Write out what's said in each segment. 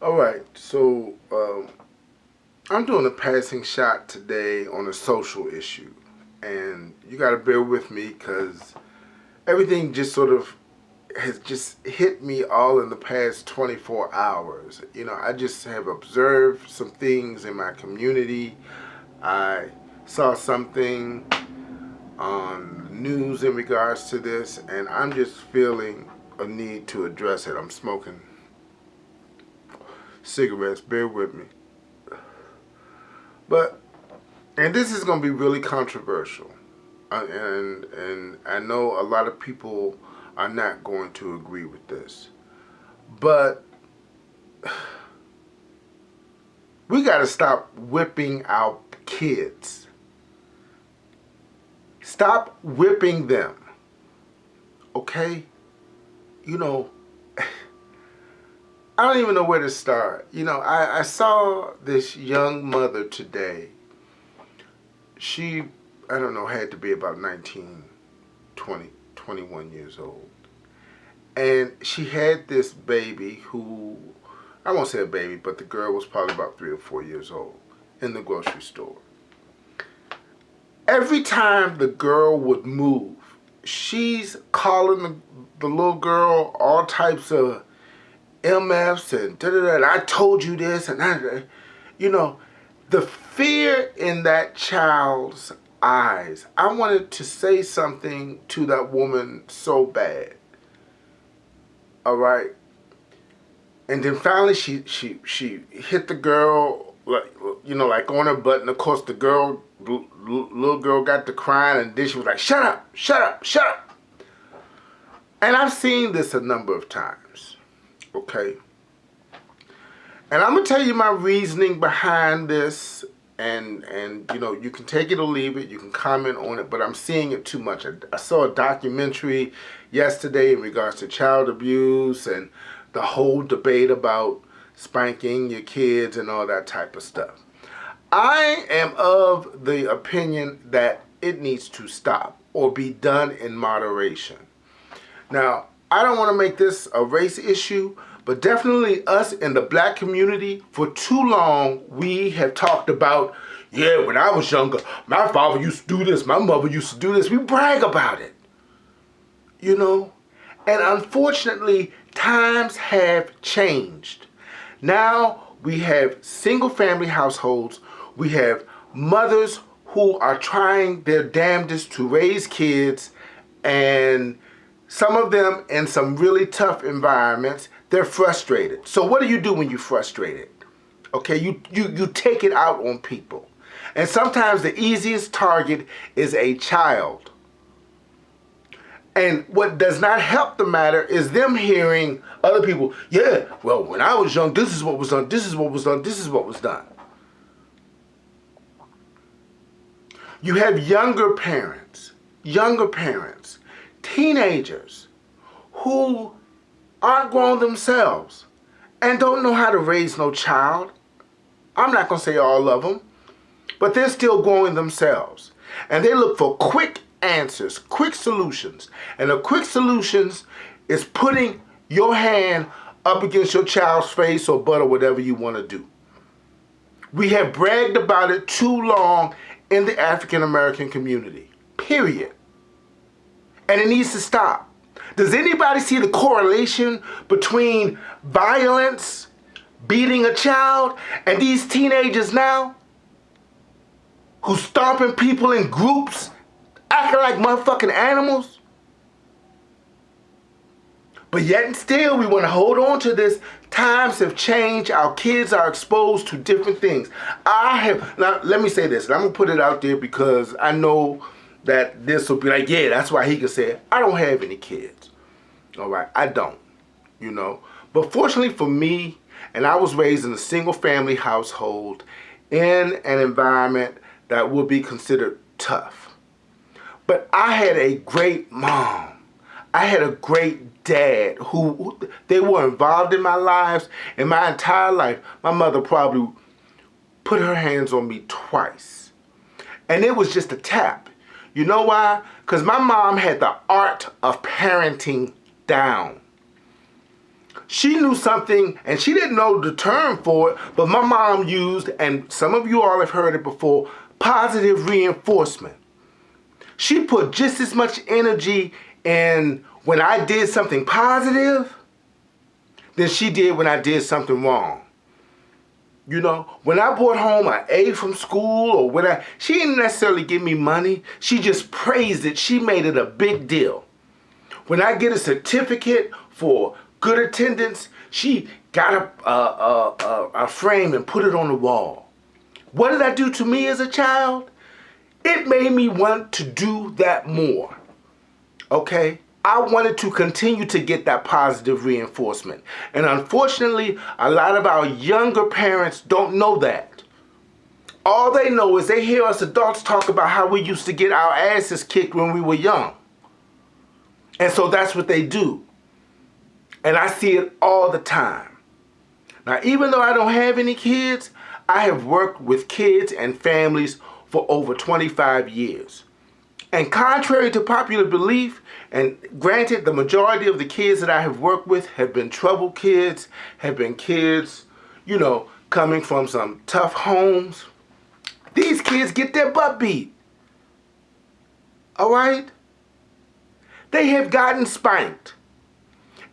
All right, so I'm doing a passing shot today on a social issue, and you got to bear with me because everything just sort of has just hit me all in the past 24 hours. I just have observed some things in my community. I saw something on the news in regards to this, and I'm just feeling a need to address it. I'm smoking cigarettes, bear with me. But and this is going to be really controversial, and I know a lot of people are not going to agree with this, but we got to stop whipping our kids. Stop whipping them, okay? You know, I don't even know where to start. I saw this young mother today. She, I don't know, had to be about 19, 20, 21 years old. And she had this baby who, I won't say a baby, but the girl was probably about 3 or 4 years old in the grocery store. Every time the girl would move, she's calling the little girl all types of MFs and da-da-da, and I told you this, and you know, the fear in that child's eyes. I wanted to say something to that woman so bad. All right, and then finally she hit the girl like on her butt, and of course the little girl got to crying, and then she was like, "Shut up, shut up, shut up." And I've seen this a number of times. Okay. And I'm gonna tell you my reasoning behind this, and you can take it or leave it. You can comment on it, but I'm seeing it too much. I saw a documentary yesterday in regards to child abuse and the whole debate about spanking your kids and all that type of stuff. I am of the opinion that it needs to stop or be done in moderation. Now, I don't want to make this a race issue, but definitely us in the black community, for too long, we have talked about, yeah, when I was younger, my father used to do this, my mother used to do this. We brag about it, you know? And unfortunately, times have changed. Now we have single family households. We have mothers who are trying their damnedest to raise kids, and some of them in some really tough environments. They're frustrated. So what do you do when you're frustrated? Okay, you take it out on people. And sometimes the easiest target is a child. And what does not help the matter is them hearing other people, yeah, well, when I was young, this is what was done, this is what was done, this is what was done. You have younger parents, teenagers who aren't grown themselves and don't know how to raise no child. I'm not going to say all of them, but they're still growing themselves. And they look for quick answers, quick solutions. And the quick solutions is putting your hand up against your child's face or butt or whatever you want to do. We have bragged about it too long in the African American community, period. And it needs to stop. Does anybody see the correlation between violence, beating a child, and these teenagers now who's stomping people in groups, acting like motherfucking animals? But yet and still, we want to hold on to this. Times have changed. Our kids are exposed to different things. Now let me say this, and I'm going to put it out there because I know that this will be like, yeah, that's why he can say it. I don't have any kids. All right, I don't, But fortunately for me, and I was raised in a single family household in an environment that would be considered tough. But I had a great mom. I had a great dad who they were involved in my lives. In my entire life, my mother probably put her hands on me twice. And it was just a tap. You know why? Because my mom had the art of parenting down. She knew something, and she didn't know the term for it, but my mom used, and some of you all have heard it before, positive reinforcement. She put just as much energy in when I did something positive than she did when I did something wrong. You know, when I brought home an A from school, or she didn't necessarily give me money. She just praised it. She made it a big deal. When I get a certificate for good attendance, she got a frame and put it on the wall. What did that do to me as a child? It made me want to do that more. Okay? I wanted to continue to get that positive reinforcement. And unfortunately, a lot of our younger parents don't know that. All they know is they hear us adults talk about how we used to get our asses kicked when we were young. And so that's what they do. And I see it all the time. Now, even though I don't have any kids, I have worked with kids and families for over 25 years. And contrary to popular belief, and granted, the majority of the kids that I have worked with have been troubled kids, have been kids, you know, coming from some tough homes. These kids get their butt beat. All right? They have gotten spanked.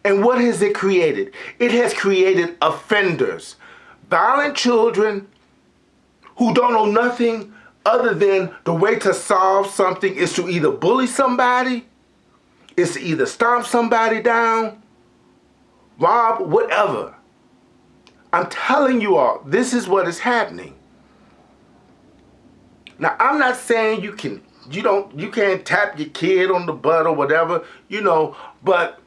And what has it created? It has created offenders, violent children who don't know nothing other than the way to solve something is to either bully somebody, is to either stomp somebody down, rob, whatever. I'm telling you all, this is what is happening. Now, I'm not saying you can't tap your kid on the butt or whatever, you know, but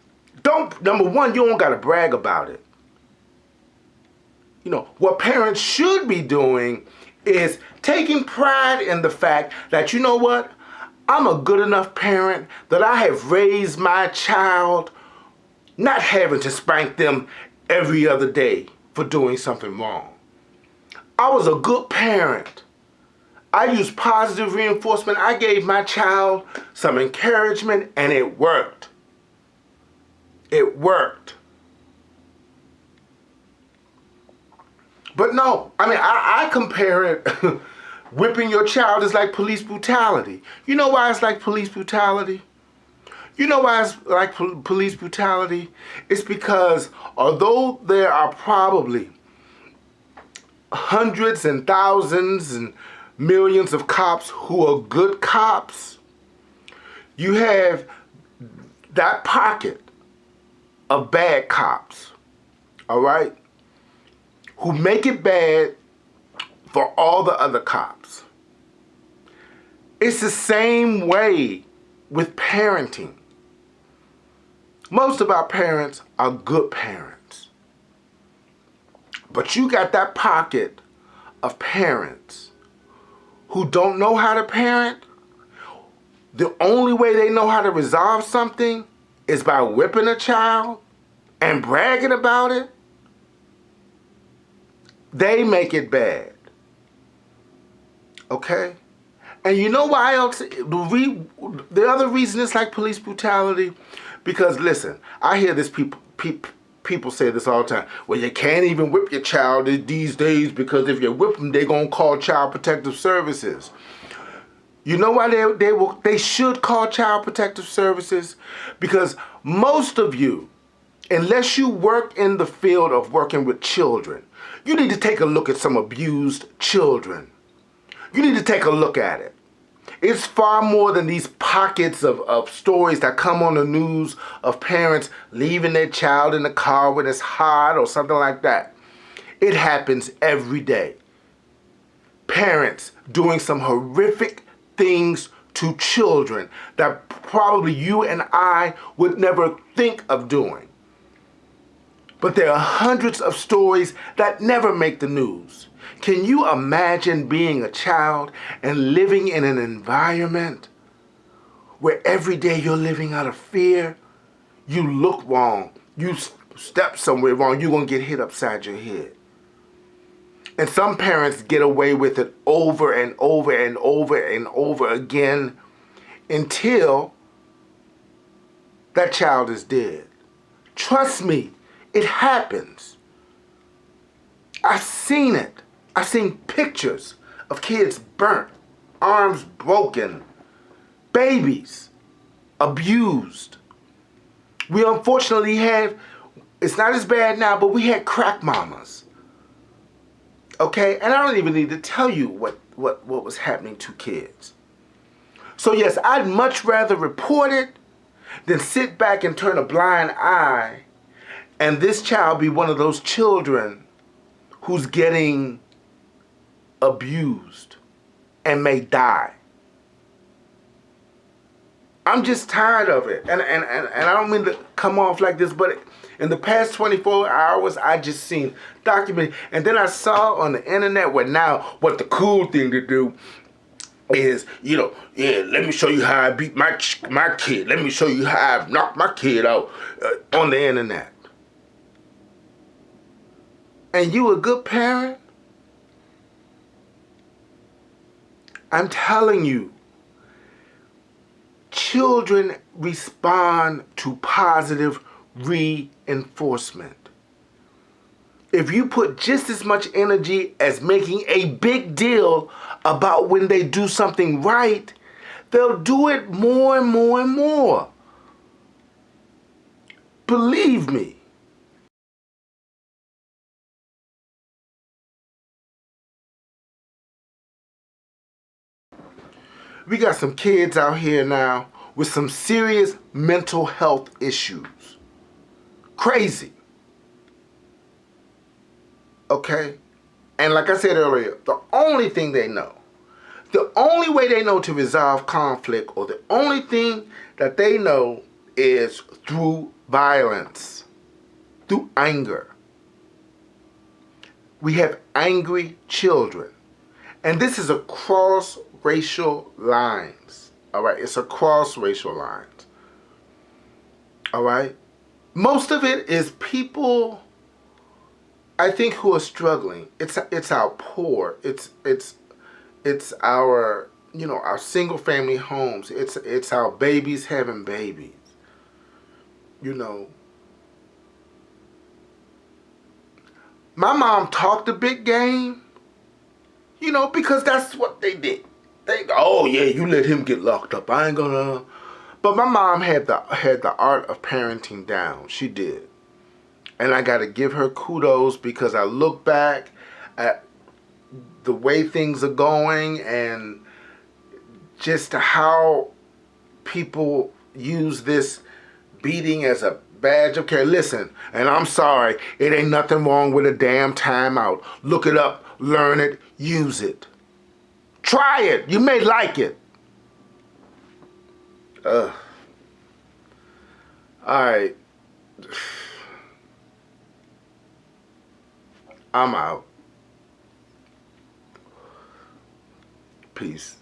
number one, you don't gotta brag about it. You know, what parents should be doing is taking pride in the fact that, you know what, I'm a good enough parent that I have raised my child not having to spank them every other day for doing something wrong. I was a good parent. I used positive reinforcement. I gave my child some encouragement, and it worked. It worked. But no, I mean, I compare it, whipping your child is like police brutality. You know why it's like police brutality? You know why it's like police brutality? It's because although there are probably hundreds and thousands and millions of cops who are good cops, you have that pocket of bad cops, all right, who make it bad for all the other cops. It's the same way with parenting. Most of our parents are good parents. But you got that pocket of parents who don't know how to parent. The only way they know how to resolve something is by whipping a child and bragging about it. They make it bad. Okay? And you know why else? The other reason it's like police brutality, because listen, I hear this people say this all the time. Well, you can't even whip your child these days because if you whip them, they're gonna call Child Protective Services. You know why they should call Child Protective Services? Because most of you, unless you work in the field of working with children, you need to take a look at some abused children. You need to take a look at it. It's far more than these pockets of stories that come on the news of parents leaving their child in the car when it's hot or something like that. It happens every day. Parents doing some horrific things to children that probably you and I would never think of doing. But there are hundreds of stories that never make the news. Can you imagine being a child and living in an environment where every day you're living out of fear? You look wrong, you step somewhere wrong, you're going to get hit upside your head. And some parents get away with it over and over and over and over again until that child is dead. Trust me, It happens. I've seen it. I've seen pictures of kids burnt, arms broken, babies abused. We unfortunately have, it's not as bad now, but we had crack mamas. Okay? And I don't even need to tell you what was happening to kids. So yes, I'd much rather report it than sit back and turn a blind eye and this child be one of those children who's getting abused and may die. I'm just tired of it. And I don't mean to come off like this, but in the past 24 hours, I just seen documented. And then I saw on the internet where now what the cool thing to do is, you know, yeah, let me show you how I beat my kid. Let me show you how I knocked my kid out on the internet. And you a good parent? I'm telling you, children respond to positive reinforcement. If you put just as much energy as making a big deal about when they do something right, they'll do it more and more and more. Believe me. We got some kids out here now with some serious mental health issues. Crazy. Okay? And like I said earlier, the only thing they know, the only way they know to resolve conflict, or the only thing that they know, is through violence, through anger. We have angry children. And this is across racial lines. All right? It's across racial lines. All right? Most of it is people, I think, who are struggling. It's our poor. It's our, you know, our single family homes. It's our babies having babies. You know. My mom talked a big game, you know, because that's what they did. They, oh yeah, you let him get locked up. I ain't gonna. But my mom had the art of parenting down. She did. And I got to give her kudos, because I look back at the way things are going and just how people use this beating as a badge of care. Listen, and I'm sorry, it ain't nothing wrong with a damn timeout. Look it up, learn it, use it. Try it. You may like it. All right. I'm out. Peace.